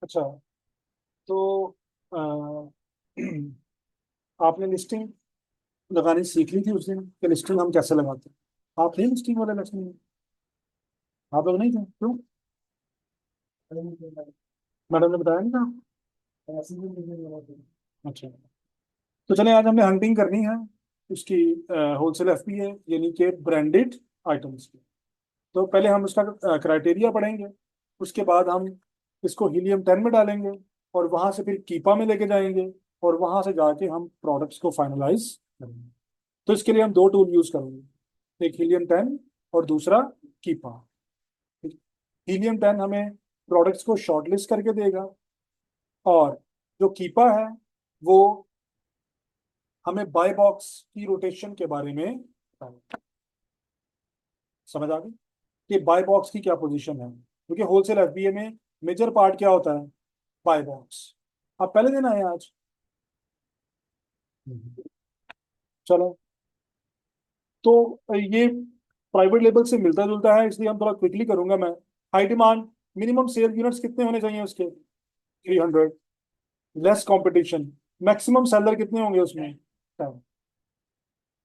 अच्छा, तो अ, आपने लिस्टिंग लगानी सीख ली थी उस दिन कि लिस्टिंग हम कैसे लगाते हैं? आप थे लिस्टिंग वाले लेक्चर में? आप लोग नहीं थे क्यों? मैडम ने बताया नहीं था? अच्छा, तो चले आज हमने हंटिंग करनी है उसकी, होलसेल एफपीए यानी कि ब्रांडेड आइटम्स की। तो पहले हम उसका क्राइटेरिया पढ़ेंगे, उसके बाद हम इसको हीलियम 10 में डालेंगे और वहां से फिर कीपा में लेके जाएंगे और वहां से जाके हम प्रोडक्ट्स को फाइनलाइज करेंगे। तो इसके लिए हम दो टूल यूज करेंगे, एक हीलियम 10 और दूसरा कीपा। हीलियम 10 हमें प्रोडक्ट्स को शॉर्टलिस्ट करके देगा और जो कीपा है वो हमें बाय बॉक्स की रोटेशन के बारे में बताएगा। समझ आ गई कि बाय बॉक्स की क्या पोजीशन है, क्योंकि होलसेल एफबीए में मेजर पार्ट क्या होता है? Buy box. आप पहले दिन आए आज? चलो, तो ये प्राइवेट लेबल से मिलता जुलता है इसलिए हम थोड़ा क्विकली करूंगा मैं। High demand, minimum cell units कितने होने चाहिए उसके? 300। लेस कंपटीशन, मैक्सिमम सेलर कितने होंगे उसमें? 10।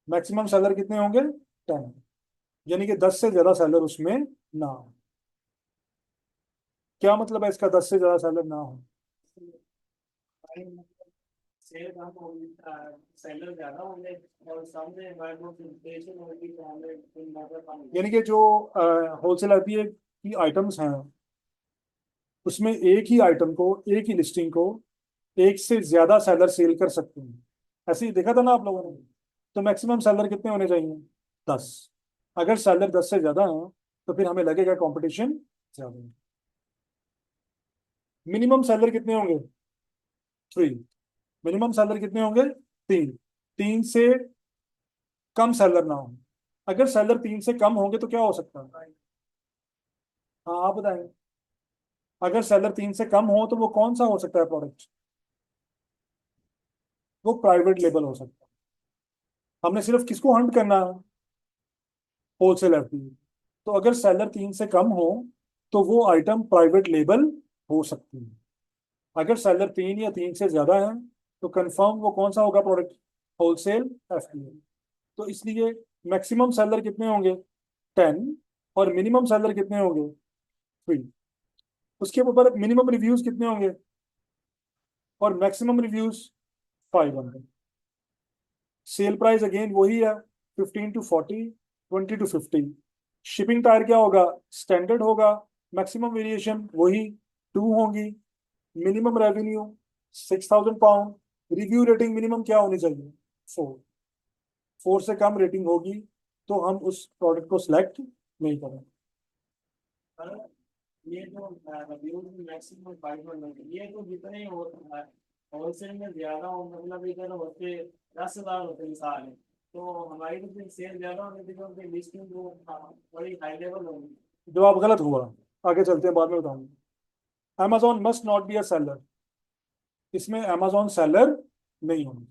मैक्सिमम सेलर कितने होंगे? 10, यानी कि 10 से ज्यादा सेलर उसमें ना हो। क्या मतलब है इसका, 10 से ज्यादा सेलर ना हो? सेल कम होगी, सेलर ज्यादा होंगे और सामने हमारे को फिल्ट्रेशन होगी तो हमें फिर मौका कम यानी कि जो होलसेल एफबीए की आइटम्स हैं उसमें एक ही आइटम को, एक ही लिस्टिंग को एक से ज्यादा सेलर सेल कर सकते हैं। ऐसे ही देखा था ना आप लोगों ने? तो मैक्सिमम सेलर कितने होने चाहिए? 10। अगर सेलर 10 से ज्यादा है तो फिर हमें लगेगा कंपटीशन ज्यादा है। मिनिमम सेलर कितने होंगे? 3। मिनिमम सेलर कितने होंगे? 3। 3 से कम सेलर ना हो। अगर सेलर 3 से कम होंगे तो क्या हो सकता है? हाँ, आप बताएं। अगर सेलर 3 से कम हो तो वो कौन सा हो सकता है प्रोडक्ट? वो प्राइवेट लेबल हो सकता है। हमने सिर्फ किसको हंट करना है? Wholesale FPA. तो अगर सेलर 3 से कम हो तो वो आइटम प्राइवेट लेबल हो सकती है। अगर सेलर 3 या 3 से ज्यादा है तो कंफर्म वो कौन सा होगा प्रोडक्ट? Wholesale FPA. तो इसलिए मैक्सिमम सेलर कितने होंगे? 10। और मिनिमम सेलर कितने होंगे? 3। उसके ऊपर मिनिमम रिव्यूज कितने होंगे और maximum reviews? 500। Sale price again वही है, 15 to 40, 20 to 50। शिपिंग टायर क्या होगा? स्टैंडर्ड होगा। मैक्सिमम वेरिएशन वही 2 होंगी। Minimum revenue 6000 pound. Review rating minimum क्या होनी चाहिए? 4। 4 से कम रेटिंग होगी तो हम उस प्रोडक्ट को सिलेक्ट नहीं करेंगे। ये जो रिव्यूज मैक्सिमम 500, ये तो जितने हो होलसेल में ज्यादा हो, मतलब इधर होते 10,000 होते मिसाल है, तो हमारी तो फिर सेल ज्यादा होने की तो उनकी लिस्टिंग वो बड़ी हाई लेवल होगी। जवाब गलत हुआ। आगे चलते हैं, बाद में बताऊंगा। Amazon must not be a seller. इसमें Amazon सेलर नहीं होगी।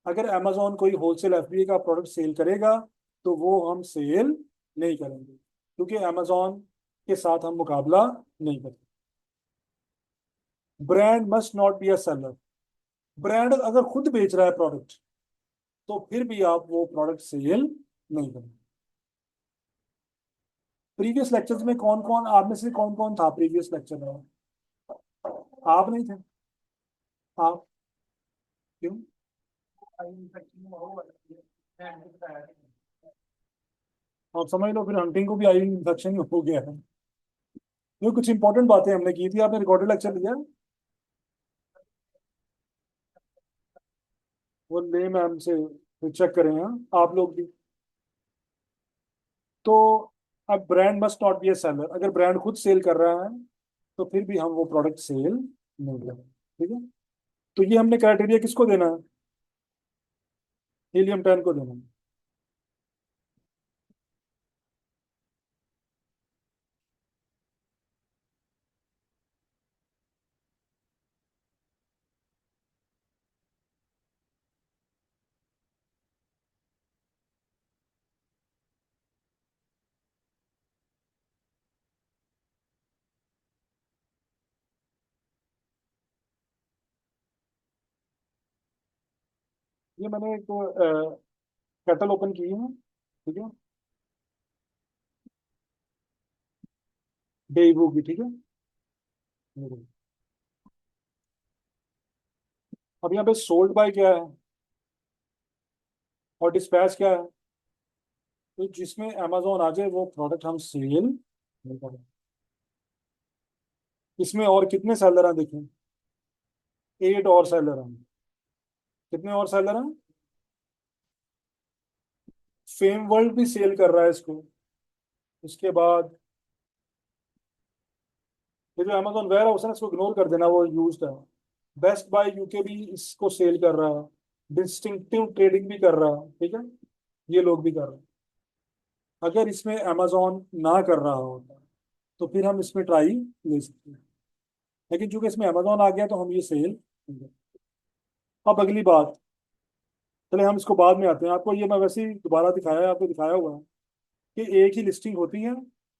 अगर Amazon कोई होलसेल एफबीए का प्रोडक्ट सेल करेगा तो वो हम सेल नहीं करेंगे, क्योंकि Amazon के साथ हम मुकाबला नहीं करते। Brand must not be a seller. Brand अगर खुद बेच रहा है प्रोडक्ट तो फिर भी आप वो प्रोडक्ट सेल नहीं करेंगे। प्रीवियस लेक्चर्स में कौन कौन, आप में से कौन कौन था प्रीवियस लेक्चर में? आप नहीं थे? आप क्यों? आप समझ लो फिर हंटिंग को भी आई इन्फेक्शन हो गया है। ये कुछ इंपॉर्टेंट बातें हमने की थी, आपने रिकॉर्डेड लेक्चर लिया? वो ले मैम से चेक करें, हाँ आप लोग भी। तो अब brand must not be A seller, अगर ब्रांड खुद सेल कर रहा है तो फिर भी हम वो प्रोडक्ट सेल नहीं करें। ठीक है, तो ये हमने क्राइटेरिया किसको देना है? हीलियम 10 को देना है। ये मैंने एक कैटल ओपन की है, ठीक है, डेवू की, ठीक है। ये देखो। अब यहाँ पे सोल्ड बाय क्या है और डिस्पैच क्या है, तो जिसमें अमेजोन आ जाए वो प्रोडक्ट हम सेल नहीं करें। इसमें और कितने सेलर हैं देखें, 8 और सेलर हैं। कितने और सेलर हैं? फेम वर्ल्ड भी सेल कर रहा है इसको। उसके बाद ये जो अमेजोन वेयर हाउस है ना, इसको इग्नोर कर देना, वो यूज्ड है। बेस्ट बाय यूके भी इसको सेल कर रहा है। डिस्टिंक्टिव ट्रेडिंग भी कर रहा है, ठीक है, ये लोग भी कर रहे हैं। अगर इसमें अमेजोन ना कर रहा होता तो फिर हम इसमें ट्राई ले सकते हैं, लेकिन चूंकि इसमें अमेजोन आ गया तो हम ये सेल। अब अगली बात, चले हम इसको बाद में आते हैं। आपको ये मैं वैसे ही दोबारा दिखाया है, आपको दिखाया हुआ है कि एक ही लिस्टिंग होती है,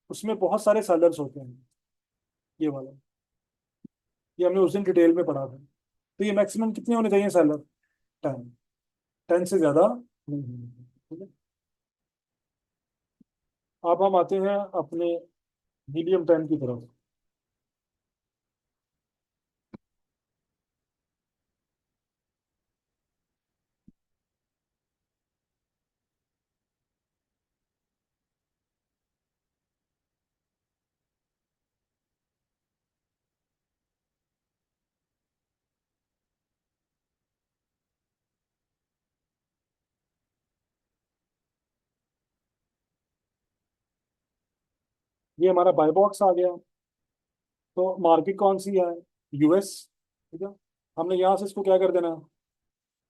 उसमें बहुत सारे सेलर्स होते हैं। ये वाला, ये हमने उस दिन डिटेल में पढ़ा था। तो ये मैक्सिमम कितने होने चाहिए सेलर? 10। 10 से ज्यादा नहीं होने चाहिए, ठीक है। अब हम आते हैं अपने हीलियम 10 की तरफ। ये हमारा बाय बॉक्स आ गया। तो मार्केट कौन सी है? यूएस, ठीक है। हमने यहाँ से इसको क्या कर देना,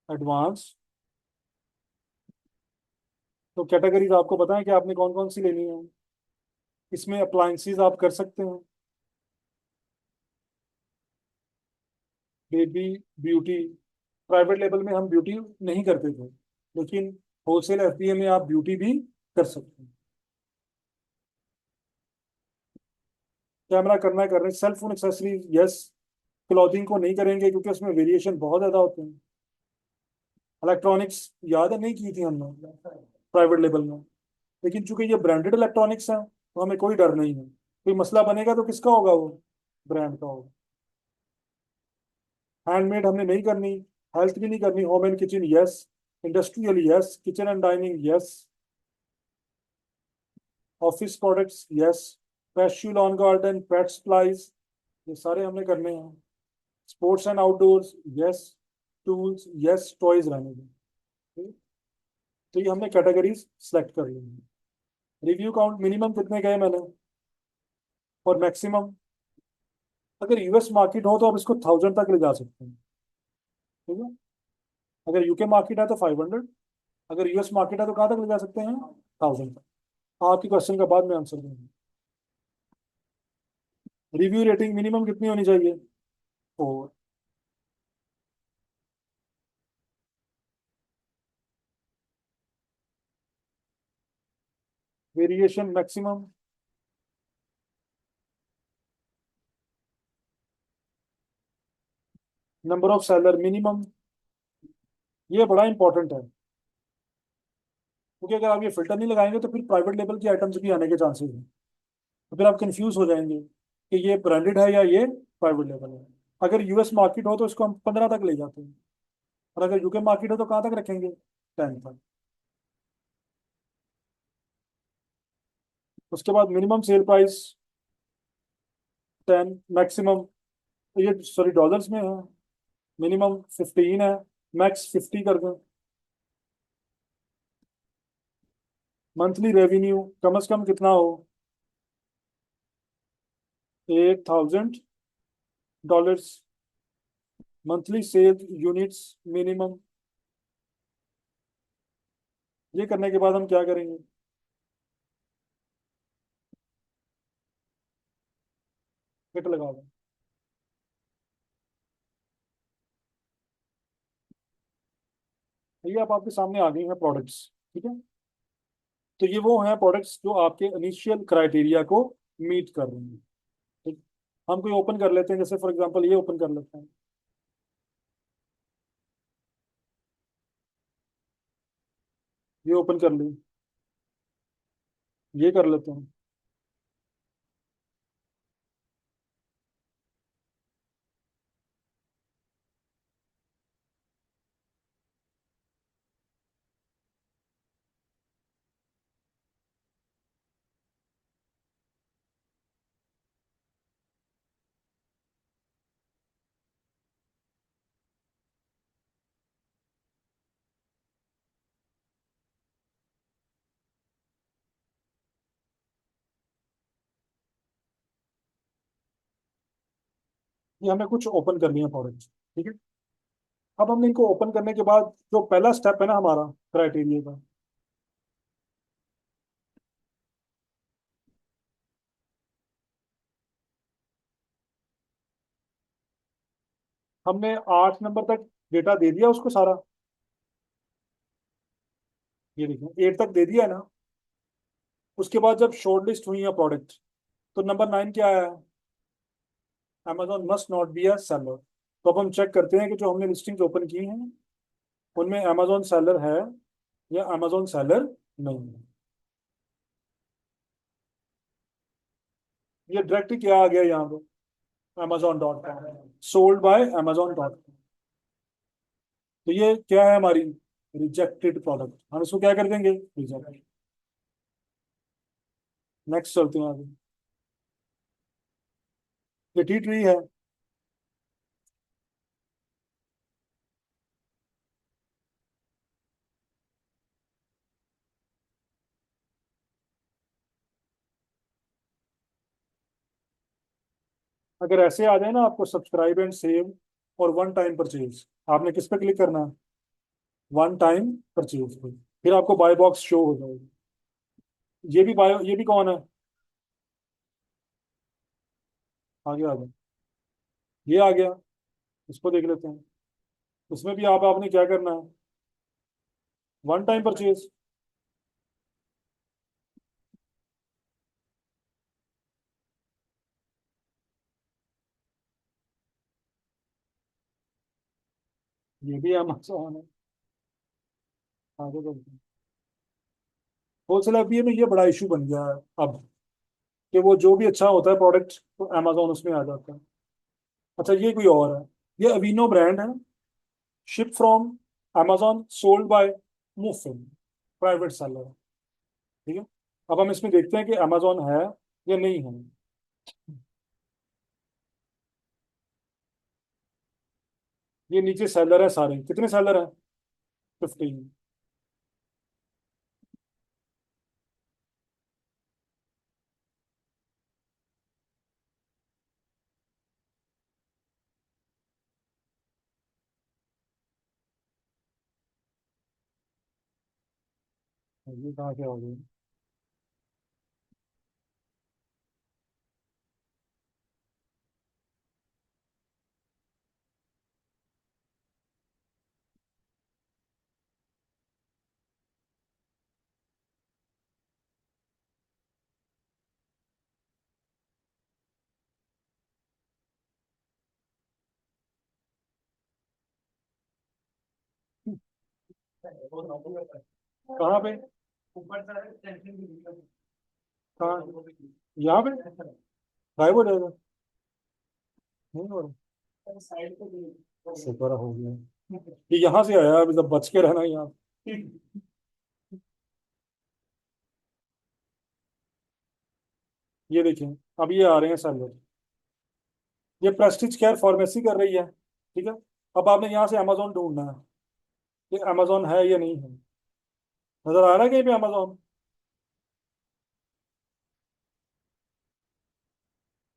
एडवांस। तो कैटेगरीज आपको पता है कि आपने कौन कौन सी लेनी है। इसमें अप्लायंसेस आप कर सकते हैं, बेबी, ब्यूटी। प्राइवेट लेवल में हम ब्यूटी नहीं करते थे, लेकिन होलसेल एफबीए में आप ब्यूटी भी कर सकते हैं। कैमरा करना है, कर रहे हैं। Cell phone accessories yes. Clothing को नहीं करेंगे क्योंकि उसमें वेरिएशन बहुत ज्यादा होते हैं। इलेक्ट्रॉनिक्स याद है नहीं की थी हमने प्राइवेट लेवल में, लेकिन चूंकि ये ब्रांडेड इलेक्ट्रॉनिक्स है तो हमें कोई डर नहीं है। कोई मसला बनेगा तो किसका होगा वो? ब्रांड का होगा। हैंडमेड हमने नहीं करनी, हेल्थ भी नहीं करनी। Home and kitchen yes, industrial yes, kitchen and dining yes, office products yes, pet lawn garden, pet supplies, ये सारे हमने करने हैं। Sports and outdoors yes, tools yes, toys रहने दें, ठीक? तो ये हमने कैटेगरीज सेलेक्ट कर ली हैं। रिव्यू काउंट मिनिमम कितने गए मैंने, और मैक्सिमम। अगर यूएस मार्केट हो तो आप इसको 1000 तक ले जा सकते हैं, ठीक है। अगर यूके मार्केट है तो 500, अगर यूएस मार्केट है तो कहाँ तक ले जा सकते हैं? 1000 तक। आपकी क्वेश्चन का बाद में आंसर दूंगा। रिव्यू रेटिंग मिनिमम कितनी होनी चाहिए? 4। Variation maximum. Number of seller minimum. ये बड़ा इंपॉर्टेंट है, क्योंकि अगर आप ये फिल्टर नहीं लगाएंगे तो फिर प्राइवेट लेवल की आइटम्स भी आने के चांसेस हैं। तो फिर आप कंफ्यूज हो जाएंगे कि ये ब्रांडेड है या ये प्राइवेट लेवल है। अगर यूएस मार्केट हो तो इसको हम 15 तक ले जाते हैं, और अगर यूके मार्केट हो तो कहाँ तक रखेंगे? 10 तक। उसके बाद मिनिमम सेल प्राइस 10, मैक्सिमम, ये सॉरी डॉलर्स में है, मिनिमम 15 है, मैक्स 50 कर दें। मंथली रेवेन्यू कम से कम कितना हो? $8,000। Monthly cell units minimum. ये करने के बाद हम क्या करेंगे? हिट लगा दें। ये आप आपके सामने आ गई हैं प्रोडक्ट्स, ठीक है। तो ये वो हैं प्रोडक्ट्स जो आपके इनिशियल क्राइटेरिया को मीट कर रही हैं, ठीक। हम कोई ओपन कर लेते हैं, जैसे फॉर एग्जांपल ये ओपन कर लेते हैं। ये ओपन कर ली, ये कर लेते हैं। ये हमें कुछ ओपन करनी है प्रोडक्ट, ठीक है। अब हमने इनको ओपन करने के बाद जो पहला स्टेप है ना हमारा क्राइटेरिया का, हमने 8 नंबर तक डेटा दे दिया उसको सारा। ये देखिए 8 तक दे दिया है ना। उसके बाद जब शॉर्ट लिस्ट हुई है प्रोडक्ट, तो नंबर 9 क्या है? Amazon must not be a seller. तो अब हम चेक करते हैं कि जो हमने लिस्टिंग्स ओपन की हैं उनमें Amazon सेलर है या Amazon सेलर नहीं है। ये डायरेक्टली क्या आ गया यहाँ पे? Amazon.com, sold by Amazon.com। तो ये क्या है हमारी रिजेक्टेड प्रोडक्ट, हम इसको क्या कर देंगे? रिजेक्ट। नेक्स्ट चलते हैं आगे। ये टी ट्री है। अगर ऐसे आ जाए ना आपको सब्सक्राइब एंड सेव और वन टाइम परचेज, आपने किस पे क्लिक करना है? वन टाइम परचेज पे। फिर आपको बाय बॉक्स शो हो जाएगी। ये भी कौन है? आगे आ गया, ये आ गया। इसको देख लेते हैं। इसमें भी आपने क्या करना है? One time purchase. ये भी Amazon है। आगे चलते हैं। होलसेल एफबीए में ये बड़ा इशू बन गया है अब, कि वो जो भी अच्छा होता है प्रोडक्ट तो Amazon उसमें आ जाता है। अच्छा ये कोई और है। ये अवीनो ब्रांड है, ship from Amazon, sold by muffin, private seller. ठीक है। अब हम इसमें देखते हैं कि Amazon है या नहीं है। ये नीचे सेलर है सारे, कितने सेलर हैं? 15। ये कहाँ से हो गई? कहाँ पे? कहाँ? यहाँ पे गायब हो जाएगा? नहीं हो रहा। शुक्र हो गया। ये यहाँ से आया, अभी तब बच के रहना यहाँ। ये देखें, अब ये आ रहे हैं सेलर। ये प्रेस्टीज केयर फार्मेसी कर रही है, ठीक है। अब आपने यहाँ से अमेजोन ढूंढना है कि अमेजोन है या नहीं है। नजर आ रहा है कहीं पे अमेजोन?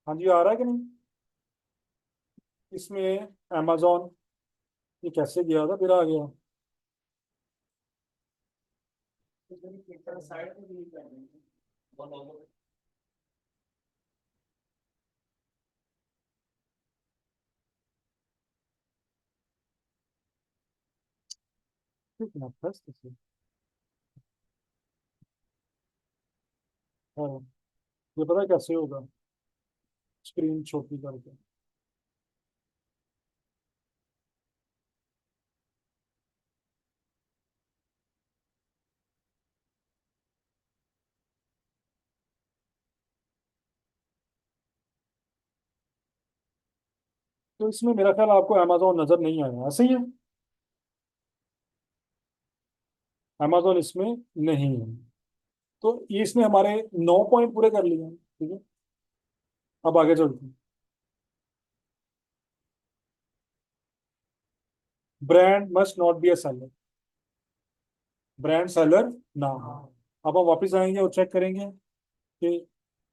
हाँ जी, आ रहा है कि नहीं? इसमें अमेजोन, ये कैसे गया था, फिर आ गया। साइड पे क्लिक कर देंगे। कितना फर्स्ट से? हाँ, ये पता है कैसे होगा? स्क्रीन छोटी करके। तो इसमें मेरा ख्याल आपको अमेजोन नजर नहीं आया, ऐसे ही है। अमेजोन इसमें नहीं है। तो ये इसने हमारे 9 पॉइंट पूरे कर लिए हैं, ठीक है। अब आगे चलते हैं। Brand must not be a seller, brand seller ना हो। अब हम वापस आएंगे और चेक करेंगे कि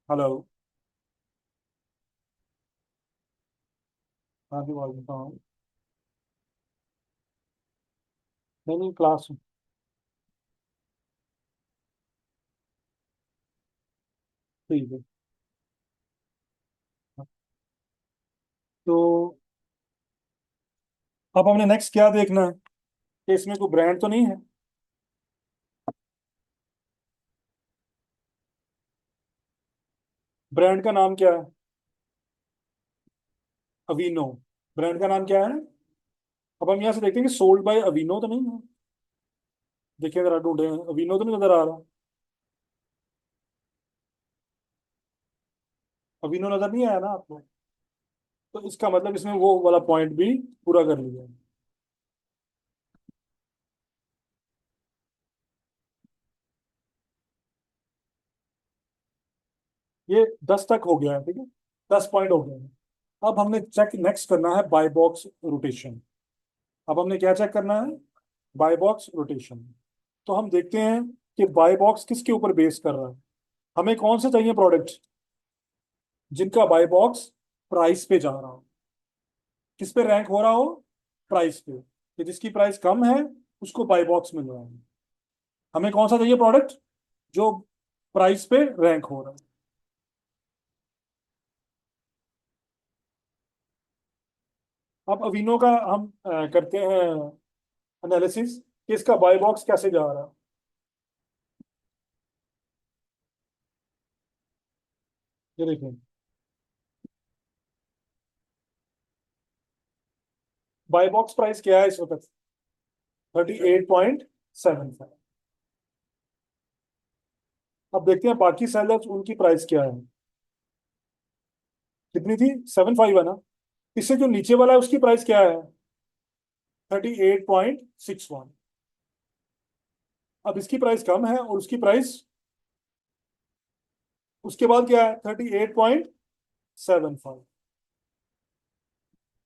हेलो, हाँ जी बोल देता हूँ। नहीं नहीं, क्लास, ठीक है। तो अब हमने नेक्स्ट क्या देखना है कि इसमें कोई ब्रांड तो नहीं है। ब्रांड का नाम क्या है? अवीनो। ब्रांड का नाम क्या है? अब हम यहाँ से देखते हैं कि सोल्ड बाय अवीनो तो नहीं है। देखिए अगर ढूंढे, अवीनो तो नहीं नजर आ रहा। अवीनो नजर नहीं आया ना आपको? तो इसका मतलब इसमें वो वाला पॉइंट भी पूरा कर लिया। ये 10 तक हो गया है, ठीक है। 10 पॉइंट हो गए हैं। अब हमने चेक नेक्स्ट करना है बाय बॉक्स रोटेशन। अब हमने क्या चेक करना है? Buy box rotation. तो हम देखते हैं कि बाय बॉक्स किसके ऊपर बेस कर रहा है। हमें कौन से चाहिए प्रोडक्ट जिनका बाय बॉक्स प्राइस पे जा रहा हो, किस पे रैंक हो रहा हो? प्राइस पे। कि जिसकी प्राइस कम है उसको बाय बॉक्स मिल रहा है। हमें कौन सा चाहिए प्रोडक्ट जो प्राइस पे रैंक हो रहा है? अब अवीनो का हम करते हैं एनालिसिस कि इसका बाय बॉक्स कैसे जा रहा है। ये देखें, बाय बॉक्स प्राइस क्या है इस वक्त? 38.75। अब देखते हैं बाकी सेलर्स उनकी प्राइस क्या है। कितनी थी? 75 है ना। इससे जो नीचे वाला है उसकी प्राइस क्या है? 38.61। अब इसकी प्राइस कम है और उसकी प्राइस, उसके बाद क्या है? 38.75,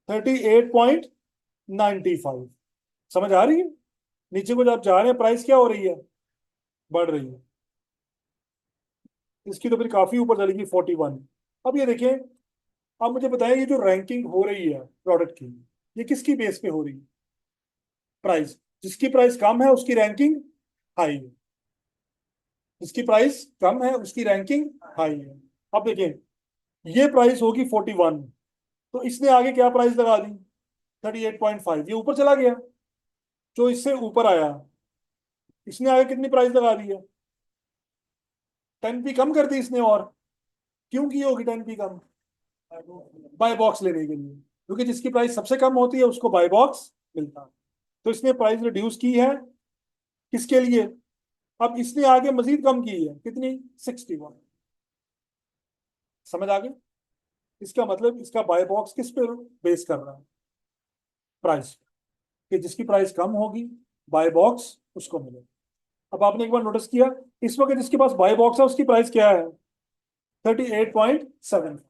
38.95। समझ आ रही है? नीचे को जब जा रहे हैं प्राइस क्या हो रही है? बढ़ रही है। इसकी तो फिर काफी ऊपर चलेगी, 41। अब ये देखें, अब मुझे बताएं ये जो रैंकिंग हो रही है प्रोडक्ट की, ये किसकी बेस पे हो रही है? प्राइस। जिसकी प्राइस कम है उसकी रैंकिंग हाई है, जिसकी प्राइस कम है उसकी रैंकिंग हाई है। अब देखें, ये प्राइस होगी 41, तो इसने आगे क्या प्राइस लगा दी? 38.5। ये ऊपर चला गया। जो इससे ऊपर आया, इसने आगे कितनी प्राइस लगा दी है? 10p कम कर दी इसने। और क्यों की होगी 10p कम? बाय बॉक्स लेने के लिए, क्योंकि जिसकी प्राइस सबसे कम होती है उसको बाय बॉक्स मिलता है। तो इसने प्राइस रिड्यूस की है, किसके लिए? अब इसने आगे मजीद कम की है, कितनी? 61। समझ आ गई? इसका मतलब इसका बाय बॉक्स किस पे बेस कर रहा है? प्राइस। कि जिसकी प्राइस कम होगी बाय बॉक्स उसको मिलेगा। अब आपने एक बार नोटिस किया, इस वक्त जिसके पास बाय बॉक्स है उसकी प्राइस क्या है? 38.7।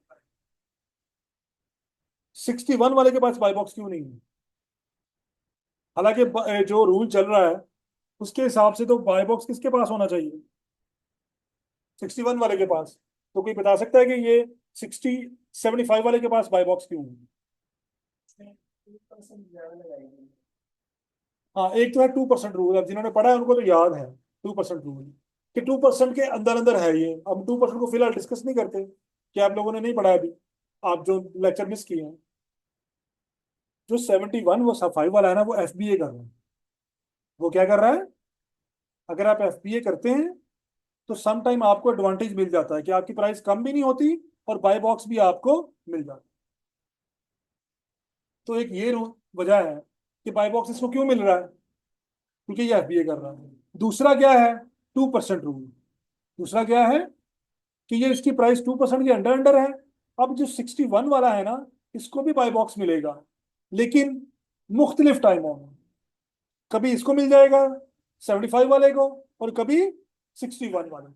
61 वाले के पास बाय बॉक्स क्यों नहीं है? हालांकि जो रूल चल रहा है उसके हिसाब से तो बाय बॉक्स किसके पास होना चाहिए? 61 वाले के पास। तो कोई बता सकता है कि ये 75 वाले के पास बाय बॉक्स क्यों है? 2% ज्यादा लगाएंगे। हाँ, एक तो है 2% रूल। अब जिन्होंने पढ़ा है उनको तो याद है 2% रूल, कि 2% के अंदर अंदर है ये। अब 2% को फिलहाल डिस्कस नहीं करते, कि आप लोगों ने नहीं पढ़ा अभी, आप जो लेक्चर मिस किए हैं। जो 71 वो सफाई वाला है ना, वो एफबीए कर रहा है। वो क्या कर रहा है? अगर आप एफबीए करते हैं तो सम टाइम आपको एडवांटेज मिल जाता है कि आपकी प्राइस कम भी नहीं होती और बाय बॉक्स भी आपको मिल जाता है। तो एक ये वजह है कि बाय बॉक्स इसको क्यों मिल रहा है, क्योंकि ये एफबीए कर रहा है। दूसरा क्या है? 2% रूल। दूसरा क्या है? कि ये इसकी प्राइस 2% के अंडर अंडर है। अब जो 61 वाला है ना, इसको भी बाय बॉक्स मिलेगा, लेकिन मुख्तलिफ टाइमों में। कभी इसको मिल जाएगा 75 वाले को, और कभी 61 वाले को।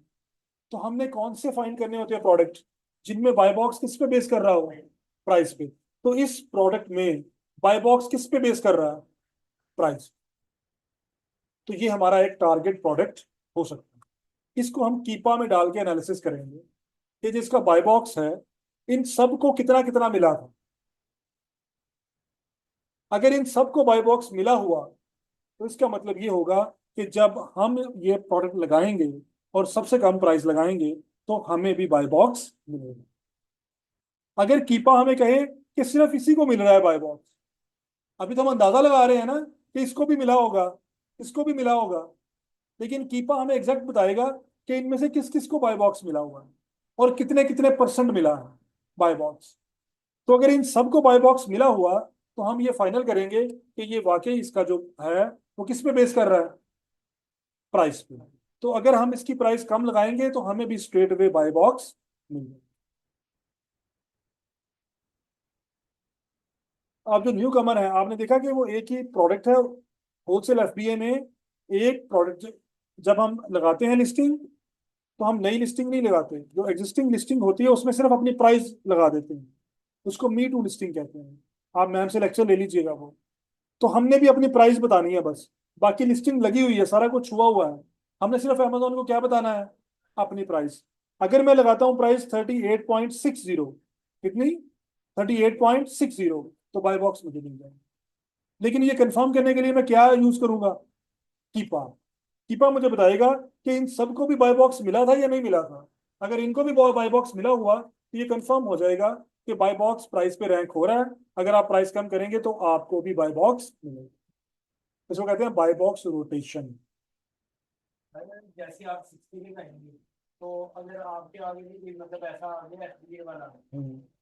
तो हमने कौन से फाइंड करने होते हैं प्रोडक्ट जिनमें बाय बॉक्स किस पे बेस कर रहा हो, प्राइस पे। तो इस प्रोडक्ट में बाय बॉक्स किस पे बेस कर रहा है, प्राइस। तो ये हमारा एक टारगेट प्रोडक्ट हो सकता है। इसको हम कीपा में डाल के एनालिसिस करेंगे कि जिसका बाय बॉक्स है, इन सबको कितना कितना मिला था। अगर इन सबको बाय बॉक्स मिला हुआ, तो इसका मतलब ये होगा कि जब हम ये प्रोडक्ट लगाएंगे और सबसे कम प्राइस लगाएंगे, तो हमें भी बाय बॉक्स मिलेगा। अगर कीपा हमें कहे कि सिर्फ इसी को मिल रहा है बाय बॉक्स, अभी तो हम अंदाजा लगा रहे हैं ना कि इसको भी मिला होगा, इसको भी मिला होगा, लेकिन कीपा हमें एग्जैक्ट बताएगा कि इनमें से किस किस को बाय बॉक्स मिला हुआ है और कितने कितने परसेंट मिला है बाय बॉक्स। तो अगर इन सबको बाय बॉक्स मिला हुआ, तो हम ये फाइनल करेंगे कि ये वाकई इसका जो है वो किस पे बेस कर रहा है, प्राइस पे। तो अगर हम इसकी प्राइस कम लगाएंगे, तो हमें भी स्ट्रेट अवे बाय बॉक्स मिल जाएगा। आप जो न्यू कमर है, आपने देखा कि वो एक ही प्रोडक्ट है होलसेल एफबीए में। एक प्रोडक्ट जब हम लगाते हैं लिस्टिंग, तो हम नई लिस्टिंग नहीं लगाते, जो एग्जिस्टिंग लिस्टिंग होती है उसमें सिर्फ अपनी प्राइस लगा देते हैं। उसको मी टू लिस्टिंग कहते हैं। आप मैम से लेक्चर ले लीजिएगा वो। तो हमने भी अपनी प्राइस बतानी है बस, बाकी लिस्टिंग लगी हुई है, सारा कुछ हुआ हुआ है। हमने सिर्फ अमेजोन को क्या बताना है, अपनी प्राइस। अगर मैं लगाता हूँ प्राइस 38.60, कितनी, 38.60, तो बाय बॉक्स मुझे मिल जाएगा। लेकिन ये कंफर्म करने के लिए मैं क्या यूज करूंगा, कीपा। कीपा मुझे बताएगा कि इन सबको भी बाय बॉक्स मिला था या नहीं मिला था। अगर इनको भी बाय बॉक्स मिला हुआ, तो ये कंफर्म हो जाएगा कि बाय बॉक्स प्राइस पे रैंक हो रहा है। अगर आप प्राइस कम करेंगे, तो आपको भी बाय बॉक्स मिलेगा। इसको कहते हैं बाय बॉक्स रोटेशन। अगर जैसे आप 60 में कहेंगे, तो अगर आपके आगे भी कोई मतलब ऐसा आ गया एफडीए वाला,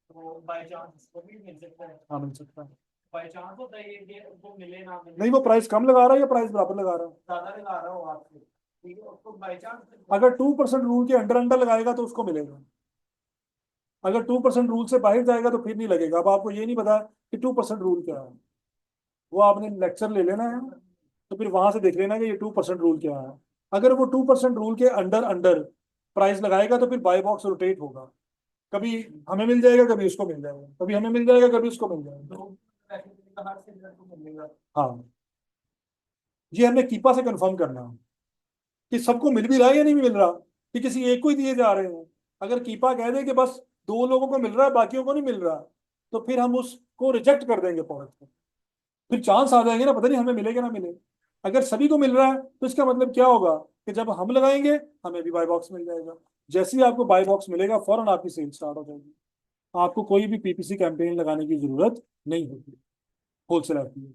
तो बाय चांस इसको भी मिल सकता है। हाँ, मिल सकता है। बाय चांस होता है ये कि उसको मिले ना मिले, नहीं, वो प्राइस कम लगा रहा है या प्राइस बराबर लगा रहा है। ज्यादा लगा रहा हो आपसे, ठीक है, उसको बाय चांस। अगर 2% रूल के अंडर अंडर लगाएगा, तो उसको मिलेगा। अगर 2% रूल से बाहर जाएगा, तो फिर नहीं लगेगा। अब आपको ये नहीं पता कि 2% रूल क्या है, वो आपने लेक्चर ले लेना है, तो फिर वहां से देख लेना कि ये 2% रूल क्या है। अगर वो 2% रूल के अंडर अंडर प्राइस लगाएगा, तो फिर बाय बॉक्स रोटेट होगा। कभी हमें मिल जाएगा, कभी उसको मिल जाएगा, कभी हमें मिल जाएगा, कभी उसको मिल जाएगा। तो ऐसे मिलेगा, हर से को मिलेगा। हाँ, ये हमें कीपा से कंफर्म करना है कि सबको मिल भी रहा है या नहीं मिल रहा, कि किसी एक को ही दिए जा रहे हैं। अगर कीपा कह दे कि बस 2 लोगों को मिल रहा है, बाकियों को नहीं मिल रहा, तो फिर हम उसको रिजेक्ट कर देंगे प्रोडक्ट को। फिर चांस आ जाएंगे ना, पता नहीं हमें मिलेगा ना मिले। अगर सभी को मिल रहा है, तो इसका मतलब क्या होगा कि जब हम लगाएंगे, हमें भी बाय बॉक्स मिल जाएगा। जैसे ही आपको बाय बॉक्स मिलेगा, फौरन आपकी सेल स्टार्ट हो जाएगी। आपको कोई भी पीपीसी कैंपेन लगाने की जरूरत नहीं होती होलसेल ऐप में।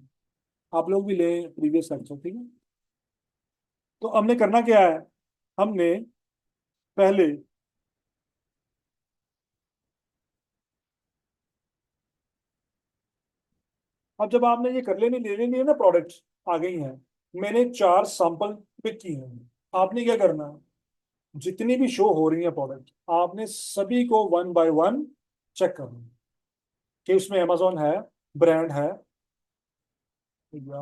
आप लोग भी लें प्रीवियस लेक्चर, ठीक है। तो हमने करना क्या है, हमने पहले अब जब आपने ये कर लेनी ले लेनी है ना, प्रोडक्ट्स आ गई हैं, मैंने 4 सैंपल पिक की हैं। आपने क्या करना है, जितनी भी शो हो रही है प्रोडक्ट, आपने सभी को 1 बाय 1 चेक करना है कि उसमें अमेजोन है, ब्रांड है या।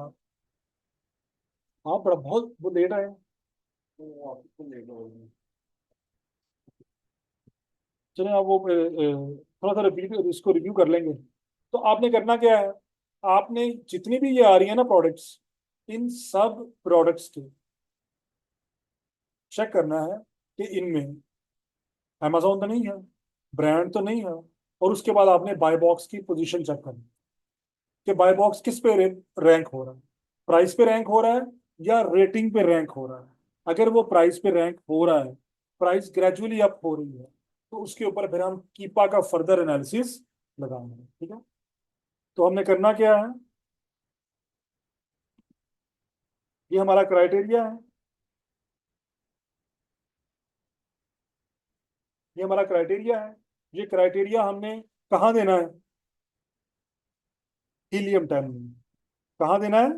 आप बड़ा बहुत वो लेट आए। तो आपको लेगा होगी। चलिए, आप वो थोड़ा सा रिपीट इसको रिव्यू कर लेंगे। तो आपने करना क्या है, आपने जितनी भी ये आ रही है ना प्रोडक्ट्स, इन सब प्रोडक्ट्स के चेक करना है कि इनमें अमेजोन तो नहीं है, ब्रांड तो नहीं है, और उसके बाद आपने बाय बॉक्स की पोजीशन चेक करनी कि बाय बॉक्स किस पे रैंक हो रहा है, प्राइस पे रैंक हो रहा है या रेटिंग पे रैंक हो रहा है। अगर वो प्राइस पे रैंक हो रहा है, प्राइस ग्रेजुअली अप हो रही है, तो उसके ऊपर फिर हम कीपा का फर्दर एनालिसिस लगाएंगे, ठीक है। तो हमने करना क्या है, ये हमारा क्राइटेरिया है, ये हमारा क्राइटेरिया है। ये क्राइटेरिया हमने कहाँ देना है, हीलियम 10 में। कहाँ देना है,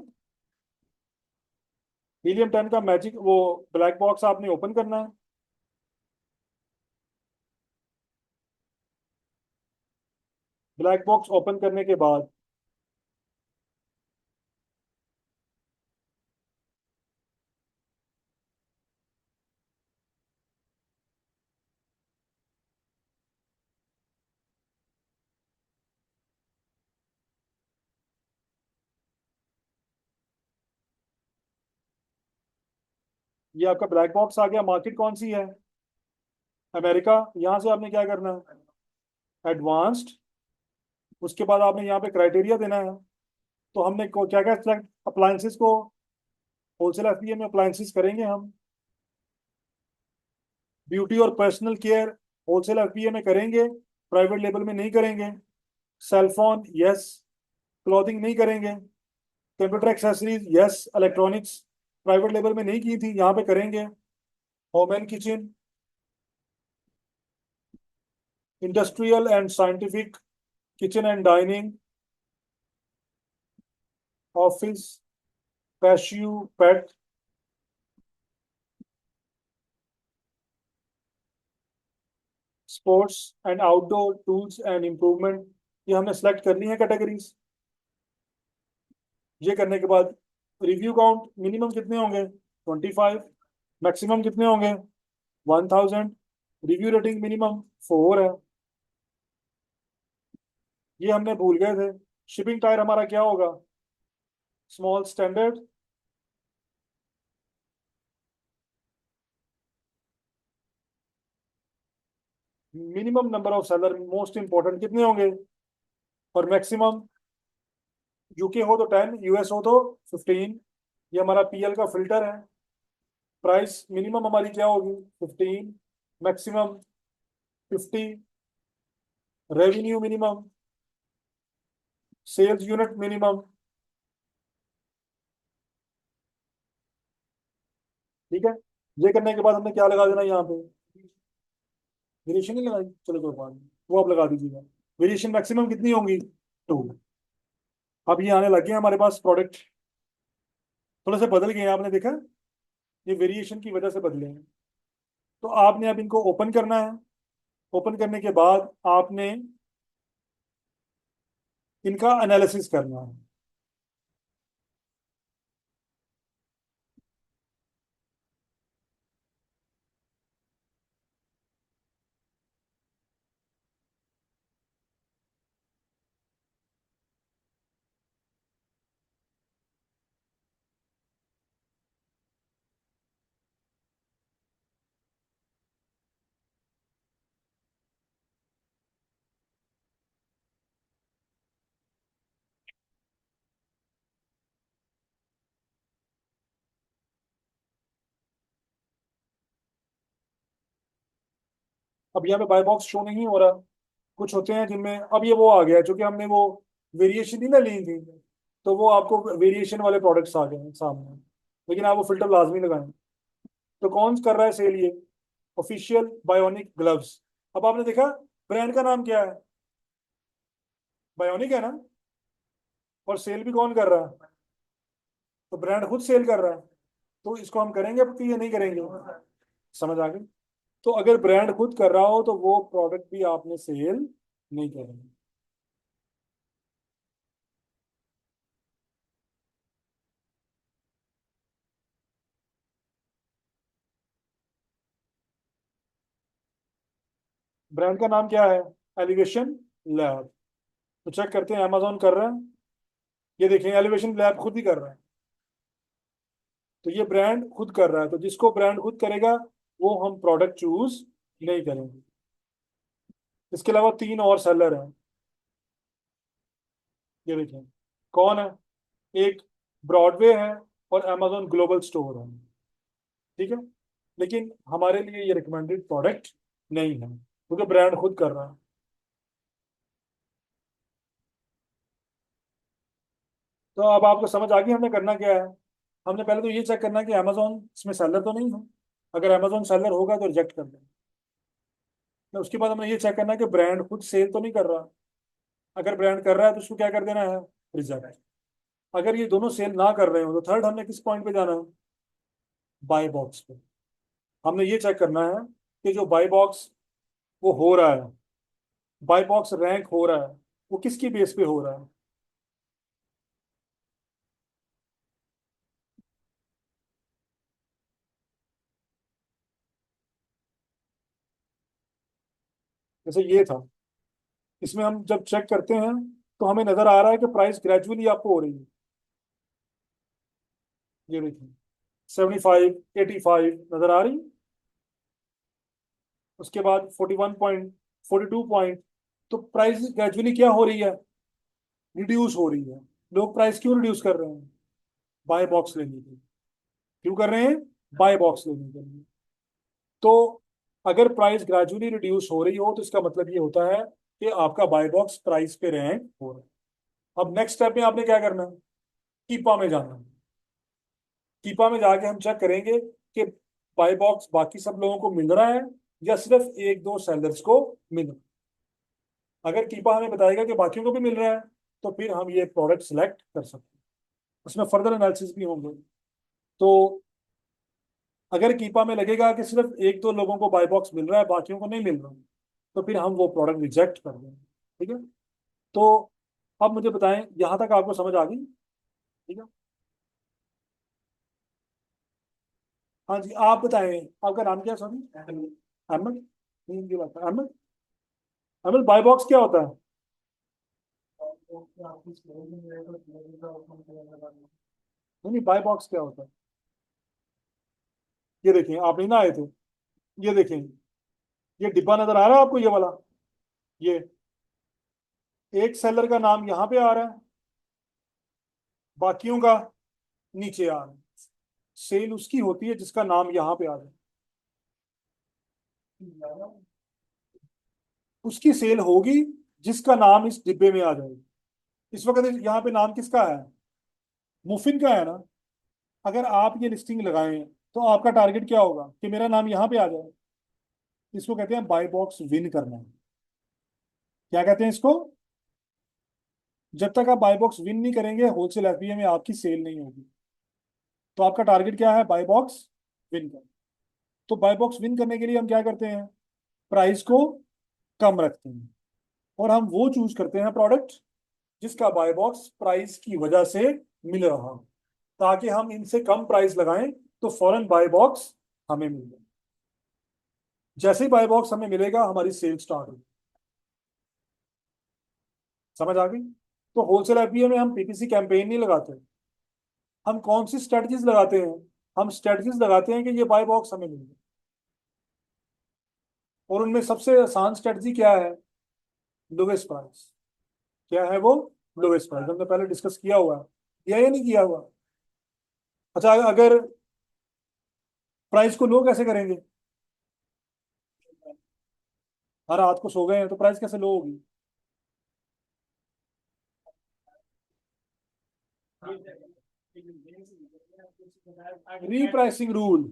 हीलियम 10 का मैजिक वो ब्लैक बॉक्स आपने ओपन करना है। ब्लैक बॉक्स ओपन करने के बाद ये आपका ब्लैक बॉक्स आ गया। मार्केट कौन सी है? अमेरिका। यहाँ से आपने क्या करना है? एडवांस्ड। उसके बाद आपने यहाँ पे क्राइटेरिया देना है। तो हमने क्या क्या सेलेक्ट, अप्लायंसेस को होलसेल एफपीए में अप्लायंसेस करेंगे हम। ब्यूटी और पर्सनल केयर होलसेल एफपीए में करेंगे, प्राइवेट लेबल में नहीं करेंगे। सेलफोन यस, क्लॉथिंग नहीं करेंगे। Computer accessories yes, electronics private label में नहीं की थी, यहाँ पे करेंगे। Home and kitchen, industrial and scientific, kitchen and dining, office, patio, pet, sports and outdoor tools and improvement, ये हमने सेलेक्ट कर ली है कैटेगरीज। ये करने के बाद रिव्यू काउंट मिनिमम कितने होंगे? 25। मैक्सिमम कितने होंगे? 1000। रिव्यू रेटिंग मिनिमम 4 है। ये हमने भूल गए थे। शिपिंग टायर हमारा क्या होगा? Small standard. Minimum number of seller most important कितने होंगे? और मैक्सिमम, यूके हो तो 10, यूएस हो तो 15। ये हमारा पीएल का फिल्टर है। प्राइस मिनिमम हमारी क्या होगी? 15, maximum 50। Revenue minimum, sales unit minimum. ठीक है। ये करने के बाद हमने क्या लगा देना यहाँ पे? वेरिएशन नहीं लगाई, चलो कोई बात नहीं, वो आप लगा दीजिएगा। वेरिएशन मैक्सिमम कितनी होंगी? 2। अब ये आने लगे हैं हमारे पास प्रोडक्ट, थोड़े से बदल गए हैं, आपने देखा? ये वेरिएशन की वजह से बदले हैं। तो आपने अब इनको ओपन करना है। ओपन करने के बाद आपने इनका एनालिसिस करना है। अब यहाँ पे बाय बॉक्स शो नहीं हो रहा। कुछ होते हैं जिनमें अब ये वो आ गया है, क्योंकि हमने वो वेरिएशन नहीं ना ली थी, तो वो आपको वेरिएशन वाले प्रोडक्ट्स आ गए हैं सामने। लेकिन आप वो फिल्टर लाजमी लगाएं। तो कौन कर रहा है सेल? ये ऑफिशियल बायोनिक ग्लव्स। अब आपने देखा ब्रांड का नाम क्या है? बायोनिक है ना। और सेल भी कौन कर रहा है? तो ब्रांड खुद सेल कर रहा है। तो इसको हम करेंगे अब कि ये नहीं करेंगे? समझ आ गई? तो अगर ब्रांड खुद कर रहा हो तो वो प्रोडक्ट भी आपने सेल नहीं करेंगे। ब्रांड का नाम क्या है? Elevation lab. तो चेक करते हैं अमेजोन कर रहा है। ये देखें, एलिवेशन लैब खुद ही कर रहा है। तो ये ब्रांड खुद कर रहा है, तो जिसको ब्रांड खुद करेगा वो हम प्रोडक्ट चूज नहीं करेंगे। इसके अलावा 3 और सेलर हैं। ये देखें कौन है। एक ब्रॉडवे है और अमेजोन ग्लोबल स्टोर है। ठीक है। लेकिन हमारे लिए ये रिकमेंडेड प्रोडक्ट नहीं है, क्योंकि ब्रांड खुद कर रहा है। तो अब आपको समझ आ गई हमने करना क्या है। हमने पहले तो ये चेक करना है कि अमेजोन इसमें सेलर तो नहीं है। अगर अमेजोन सेलर होगा तो रिजेक्ट कर देंगे। तो उसके बाद हमें ये चेक करना है कि ब्रांड खुद सेल तो नहीं कर रहा। अगर ब्रांड कर रहा है तो उसको क्या कर देना है? रिजेक्ट। अगर ये दोनों सेल ना कर रहे हो तो थर्ड हमने किस पॉइंट पे जाना है? बाय बॉक्स पे। हमने ये चेक करना है कि जो बाय बॉक्स वो हो रहा है, बाय बॉक्स रैंक हो रहा है, वो किसकी बेस पे हो रहा है? जैसे ये था, इसमें हम जब चेक करते हैं तो हमें नजर आ रहा है कि प्राइस ग्रेजुअली आपको हो रही है। ये देखिए 75, 85 नजर आ रही है। उसके बाद 41 पॉइंट, 42 पॉइंट। तो प्राइस ग्रेजुअली क्या हो रही है? रिड्यूस हो रही है। लोग प्राइस क्यों रिड्यूस कर रहे हैं? बाय बॉक्स लेने के लिए। क्यों कर रहे हैं? बाय बॉक्स लेने के लिए। तो अगर प्राइस ग्रेजुअली रिड्यूस हो रही हो तो इसका मतलब ये होता है कि आपका बाय बॉक्स प्राइस पे रैंक हो रहा है। अब नेक्स्ट स्टेप में आपने क्या करना है? कीपा में जाना है। कीपा में जाके हम चेक करेंगे कि बाय बॉक्स बाकी सब लोगों को मिल रहा है या सिर्फ एक दो सेलर्स को मिल रहा है। अगर कीपा हमें बताएगा कि बाकियों को भी मिल रहा है तो फिर हम ये प्रोडक्ट सिलेक्ट कर सकते हैं। उसमें फर्दर एनालिसिस भी होंगे। तो अगर कीपा में लगेगा कि सिर्फ एक दो लोगों को बाय बॉक्स मिल रहा है, बाकियों को नहीं मिल रहा, तो फिर हम वो प्रोडक्ट रिजेक्ट कर देंगे। ठीक है। तो अब मुझे बताएं, यहां तक आपको समझ आ गई? ठीक है। हाँ जी, आप बताएं, आपका नाम क्या है? सॉरी, अहमद। नहीं, इनकी बात है अहमद। अहमद, बाय बॉक्स क्या होता है? नहीं नहीं, बाय बॉक्स क्या होता है? ये देखें, आप नहीं ना आए थे। ये देखें, ये डिब्बा नजर आ रहा है आपको, ये वाला। ये एक सेलर का नाम यहाँ पे आ रहा है, बाकियों का नीचे आ रहा है। सेल उसकी होती है जिसका नाम यहाँ पे आ जाए। उसकी सेल होगी जिसका नाम इस डिब्बे में आ जाए। इस वक्त यहाँ पे नाम किसका है? मुफिन का है ना। अगर आप ये लिस्टिंग लगाएं तो आपका टारगेट क्या होगा कि मेरा नाम यहाँ पे आ जाए। इसको कहते हैं बाय बॉक्स विन करना। क्या कहते हैं इसको? जब तक आप बाय बॉक्स विन नहीं करेंगे, होलसेल एफबीए में आपकी सेल नहीं होगी। तो आपका टारगेट क्या है? बाय बॉक्स विन करना। तो बाय बॉक्स विन करने के लिए हम क्या करते हैं? प्राइस को कम रखते हैं और हम वो चूज करते हैं प्रोडक्ट जिसका बाय बॉक्स प्राइस की वजह से मिल रहा हो, ताकि हम इनसे कम प्राइस लगाएं तो फौरन बाय बॉक्स हमें मिल जाए। जैसे ही बाय बॉक्स हमें मिलेगा, हमारी सेल स्टार्ट होगी। समझ आ गई? तो होलसेल एफबीए में हम पीपीसी कैंपेन नहीं लगाते। हम कौन सी स्ट्रेटजीज लगाते हैं? हम स्ट्रेटजीज लगाते हैं कि ये बाय बॉक्स हमें मिल जाए। और उनमें सबसे आसान स्ट्रेटजी क्या है? Lowest price. क्या है वो? Lowest price. हमने पहले डिस्कस किया हुआ है, किया या नहीं किया हुआ? अच्छा, अगर प्राइस को लो कैसे करेंगे? हर रात को सो गए हैं तो प्राइस कैसे लो होगी? Repricing rule.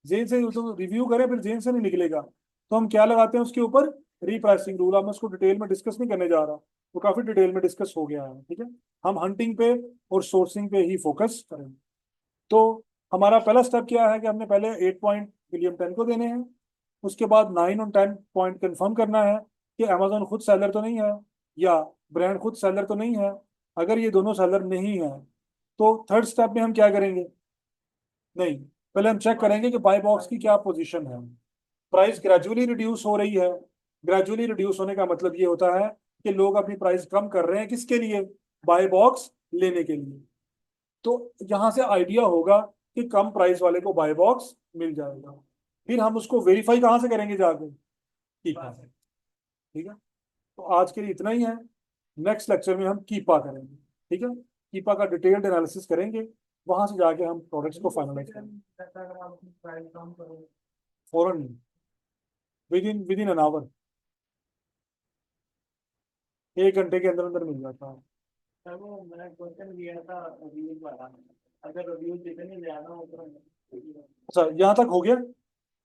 जेन से तो रिव्यू करें, फिर जेन से नहीं निकलेगा। तो हम क्या लगाते हैं उसके ऊपर? Repricing rule. अब मैं उसको डिटेल में डिस्कस नहीं करने जा रहा, वो काफी डिटेल में डिस्कस हो गया है। ठीक है। हम हंटिंग पे और सोर्सिंग पे ही फोकस करेंगे। तो हमारा पहला स्टेप क्या है कि हमने पहले 8 पॉइंट विलियम 10 को देने हैं। उसके बाद 9 और 10 पॉइंट कंफर्म करना है कि अमेजोन खुद सेलर तो नहीं है या ब्रांड खुद सेलर तो नहीं है। अगर ये दोनों सेलर नहीं है तो थर्ड स्टेप में हम क्या करेंगे? नहीं, पहले हम चेक करेंगे कि बाय बॉक्स की क्या पोजीशन है। प्राइस ग्रेजुअली रिड्यूस हो रही है। ग्रेजुअली रिड्यूस होने का मतलब ये होता है कि लोग अपनी प्राइस कम कर रहे हैं, किसके लिए? बाय बॉक्स लेने के लिए। तो यहां से आइडिया होगा कि कम प्राइस वाले को बाय बॉक्स मिल जाएगा। फिर हम उसको वेरीफाई कहाँ से करेंगे? जाके कीपा से। ठीक है। तो आज के लिए इतना ही है। नेक्स्ट लेक्चर में हम कीपा करेंगे। ठीक है। कीपा का डिटेल्ड एनालिसिस करेंगे, वहां से जाके हम प्रोडक्ट्स को फाइनलाइज करेंगे। फौरन, विद इन एन आवर, 1 घंटे के अंदर अंदर मिल जाता है। सर वो मैंने क्वेश्चन दिया था रिव्यूज वाला, अगर रिव्यूज जितने ज्यादा हो तो अच्छा, यहाँ तक हो गया,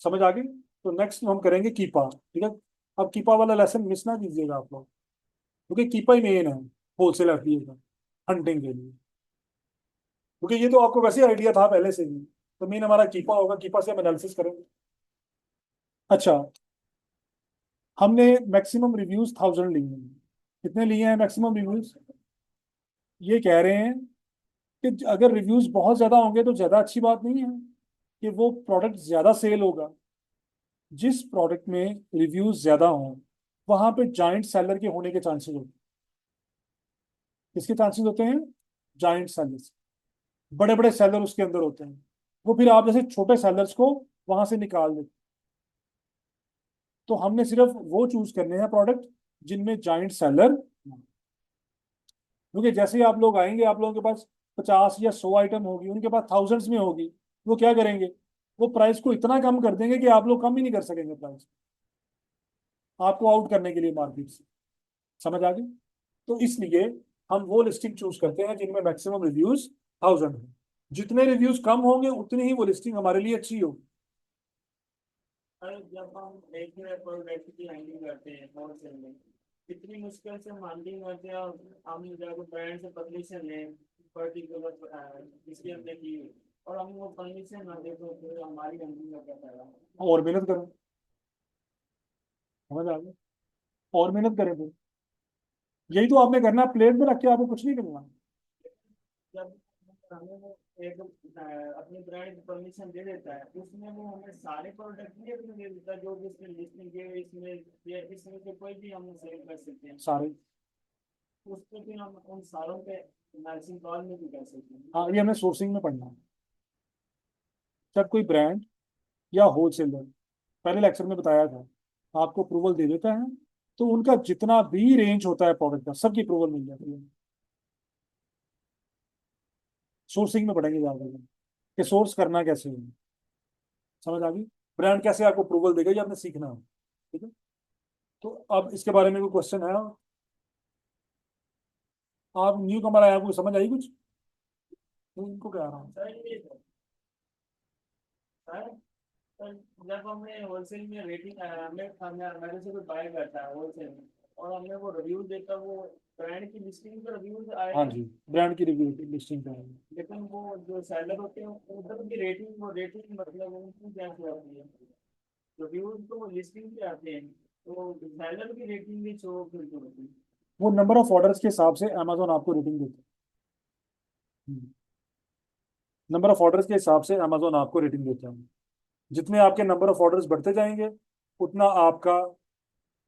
समझ आ गई? तो नेक्स्ट हम करेंगे कीपा। ठीक है। अब कीपा वाला लेसन मिस ना कीजिएगा आप लोग, क्योंकि कीपा ही मेन है होलसेल एफडीए का हंटिंग के लिए। क्योंकि ये तो आपको वैसे आइडिया था पहले से ही। तो मेन हमारा कीपा होगा, कीपा से हम एनालिसिस करेंगे। अच्छा, हमने मैक्सिमम रिव्यूज 1000 लिए हैं। कितने लिए हैं मैक्सिमम रिव्यूज? ये कह रहे हैं कि अगर रिव्यूज बहुत ज्यादा होंगे तो ज्यादा अच्छी बात नहीं है कि वो प्रोडक्ट ज्यादा सेल होगा। जिस प्रोडक्ट में रिव्यूज ज्यादा हों वहां पे जाइंट सेलर के होने के चांसेस होते हैं। किसके चांसेस होते हैं? Giant sellers. बड़े बड़े सेलर उसके अंदर होते हैं। वो फिर आप जैसे छोटे सेलर्स को वहां से निकाल देते। तो हमने सिर्फ वो चूज करने हैं प्रोडक्ट जिनमें जाइंट सेलर। क्योंकि जैसे ही आप लोग आएंगे, आप लोगों के पास 50 या 100 आइटम होगी, उनके पास थाउजेंड्स में होगी। वो क्या करेंगे? वो प्राइस को इतना कम कर देंगे कि आप लोग कम ही नहीं कर सकेंगे प्राइस, आपको आउट करने के लिए मार्केट से। समझ आ गई? तो इसलिए हम वो लिस्टिंग चूज करते हैं जिनमें मैक्सिमम रिव्यूज 1000 हो। जितने रिव्यूज कम होंगे उतनी ही वो लिस्टिंग हमारे लिए अच्छी होगी। अरे जब हम एक प्रोडक्ट की हैंडलिंग करते हैं होलसेल में, कितनी मुश्किल से हम हैंडलिंग करते हैं, और हम जाकर ब्रांड से परमिशन लें पर्टिकुलर जिसकी हमने की, और हम वो परमिशन ना दे तो फिर हमारी हैंडलिंग का क्या फायदा। और मेहनत करें। समझ आ गई? और मेहनत करें फिर। यही तो आपने करना है, प्लेट में रख के आपको कुछ नहीं करना। जब हमें वो एक अपनी ब्रांड परमिशन दे देता है, उसमें वो हमें सारे प्रोडक्ट नहीं अपने दे देता, जो भी इसमें लिस्टिंग के इसमें ये इसमें से कोई भी हम सेल कर सकते हैं। सारे। उस पे फिर हम उन सारों पे नर्सिंग कॉल में भी कर सकते हैं। हाँ, ये हमें सोर्सिंग में पढ़ना है। जब कोई ब्रांड या होलसेलर, पहले लेक्चर में बताया था, आपको अप्रूवल दे देता है, तो उनका जितना भी रेंज होता है प्रोडक्ट का, सबकी अप्रूवल मिल जाती है। सोर्सिंग में पढ़ेंगे ज्यादा कि सोर्स करना कैसे है। समझ आ गई? ब्रांड कैसे आपको अप्रूवल देगा, ये आपने सीखना है। ठीक है? तो अब इसके बारे में कोई क्वेश्चन है? आप न्यू कमर आया, आपको समझ आई कुछ? तो इनको क्या आ रहा हूँ। सर ये सर सर, जब हमें होलसेल में रेटिंग हमें हमें मेरे से कोई बाय करता है होलसेल में, और हमें वो रिव्यू देता है, वो ब्रांड की लिस्टिंग पर रिव्यूज हाँ आएगा। जी, ब्रांड की रिव्यू लिस्टिंग का है। लेकिन वो जो सेलर होते हैं उधर की रेटिंग, वो रेटिंग मतलब उनकी कैसे आती है? रिव्यूज तो वो लिस्टिंग पे आते हैं, तो सेलर की रेटिंग भी शो फिर होती है। वो नंबर ऑफ ऑर्डर्स के हिसाब से अमेजोन आपको रेटिंग देता है। नंबर ऑफ ऑर्डर्स के हिसाब से अमेजोन आपको रेटिंग देता है। जितने आपके नंबर ऑफ ऑर्डर्स बढ़ते जाएंगे, उतना आपका